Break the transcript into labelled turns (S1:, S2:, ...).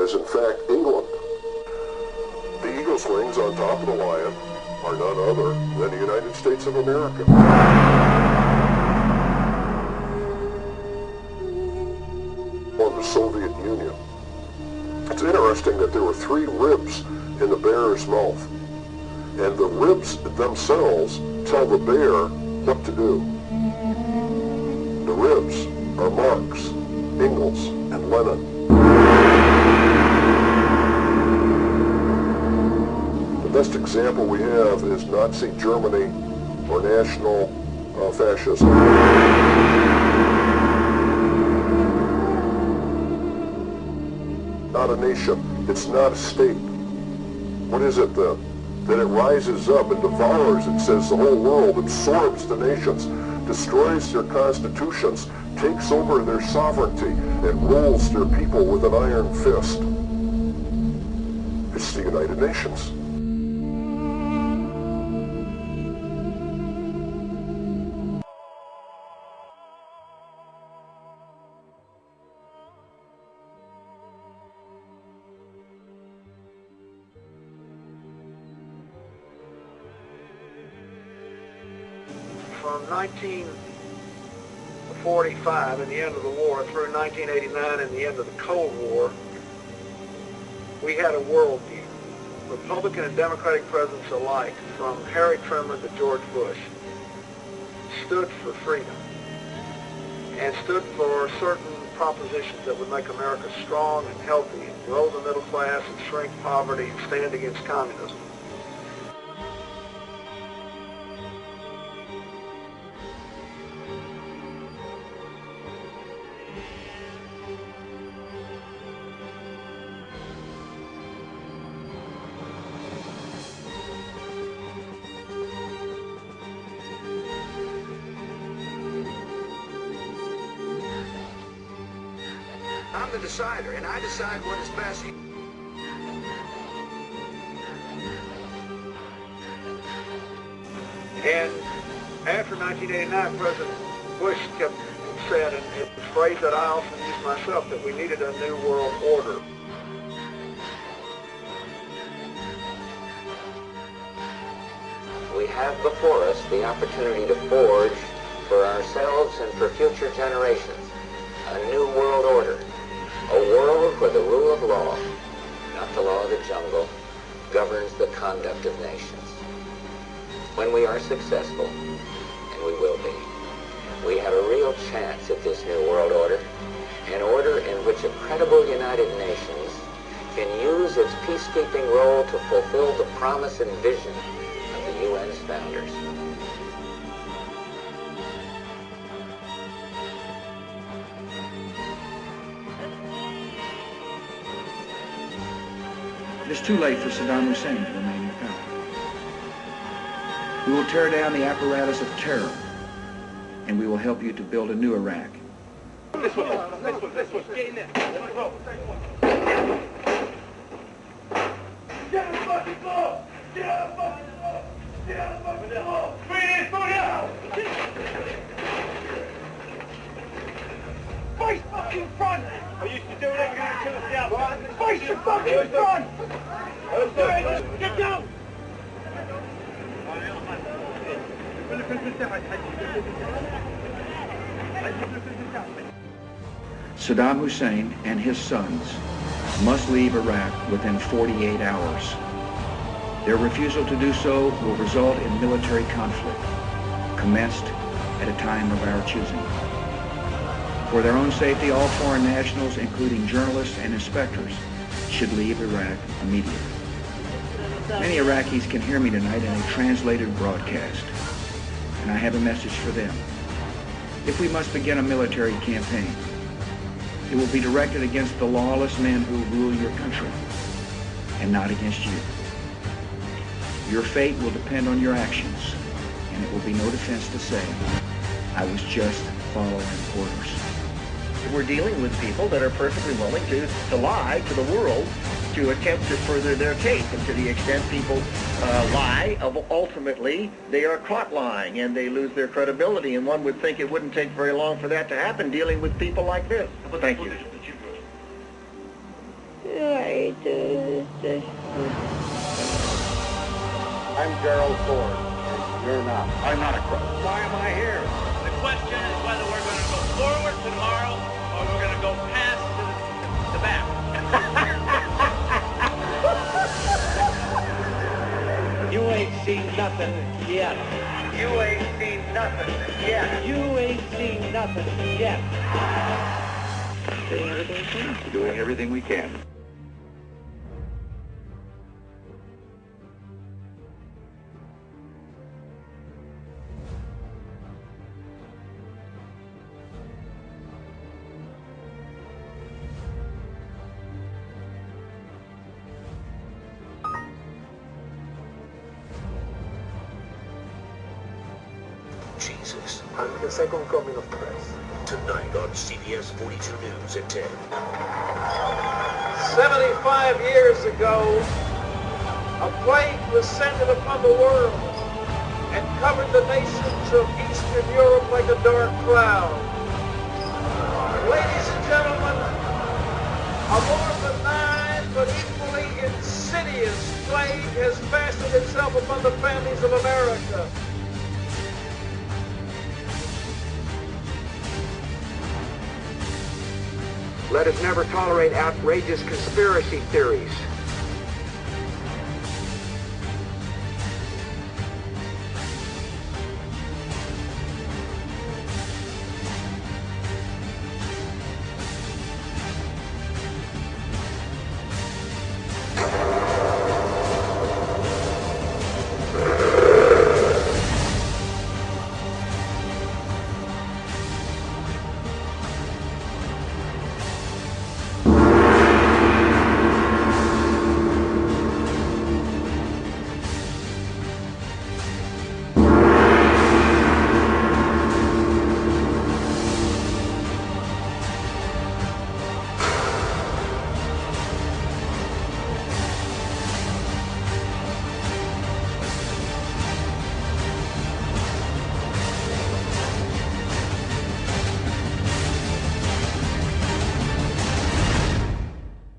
S1: is in fact England. The eagle's wings on top of the lion are none other than the United States of America. Or the Soviet Union. It's interesting that there were 3 ribs in the bear's mouth, and the ribs themselves tell the bear what to do. The ribs are Marx, Engels, and Lenin. The best example we have is Nazi Germany or national fascism. Not a nation. It's not a state. What is it then? That it rises up and devours, it says, the whole world, absorbs the nations, destroys their constitutions, takes over their sovereignty, and rules their people with an iron fist. It's the United Nations.
S2: From 1945 and the end of the war through 1989 and the end of the Cold War, we had a worldview. Republican and Democratic presidents alike, from Harry Truman to George Bush, stood for freedom and stood for certain propositions that would make America strong and healthy, and grow the middle class and shrink poverty and stand against communism. I'm the decider, and I decide what is best. And after 1989, President Bush said, and it's a phrase that I often use myself, that we needed a new world order.
S3: We have before us the opportunity to forge for ourselves and for future generations a new world order. A world where the rule of law, not the law of the jungle, governs the conduct of nations. When we are successful, and we will be, we have a real chance at this new world order, an order in which a credible United Nations can use its peacekeeping role to fulfill the promise and vision of the UN's founders.
S4: It is too late for Saddam Hussein to remain in power. We will tear down the apparatus of terror, and we will help you to build a new Iraq.
S5: This one. Get in there. Get on the fucking floor! Get on the fucking floor! Get on the fucking floor! Bring it in, throw it out! Face fucking front! I used to do it every time until it's out. Face your fucking front! Get down!
S4: Saddam Hussein and his sons must leave Iraq within 48 hours. Their refusal to do so will result in military conflict, commenced at a time of our choosing. For their own safety, all foreign nationals, including journalists and inspectors, should leave Iraq immediately. Many Iraqis can hear me tonight in a translated broadcast, and I have a message for them. If we must begin a military campaign, it will be directed against the lawless men who rule your country, and not against you. Your fate will depend on your actions, and it will be no defense to say, I was just following orders.
S6: We're dealing with people that are perfectly willing to lie to the world to attempt to further their case. And to the extent people lie, ultimately they are caught lying and they lose their credibility. And one would think it wouldn't take very long for that to happen dealing with people like this. Thank you.
S7: Yeah, I'm Gerald Ford, and you're not.
S4: I'm not a crook.
S5: Why am I here?
S8: The question is whether we're going to go forward tomorrow or we're going to go past to the back.
S5: You ain't seen nothing yet.
S2: You ain't seen nothing yet.
S5: You ain't seen nothing yet.
S4: Doing everything we can. We're doing everything we can.
S9: Jesus.
S2: And the second coming of Christ.
S9: Tonight on CBS 42 News at 10.
S2: 75 years ago, a plague descended upon the world and covered the nations of Eastern Europe like a dark cloud. Ladies and gentlemen, a more benign but equally insidious plague has fastened itself upon the families of America. Let us never tolerate outrageous conspiracy theories.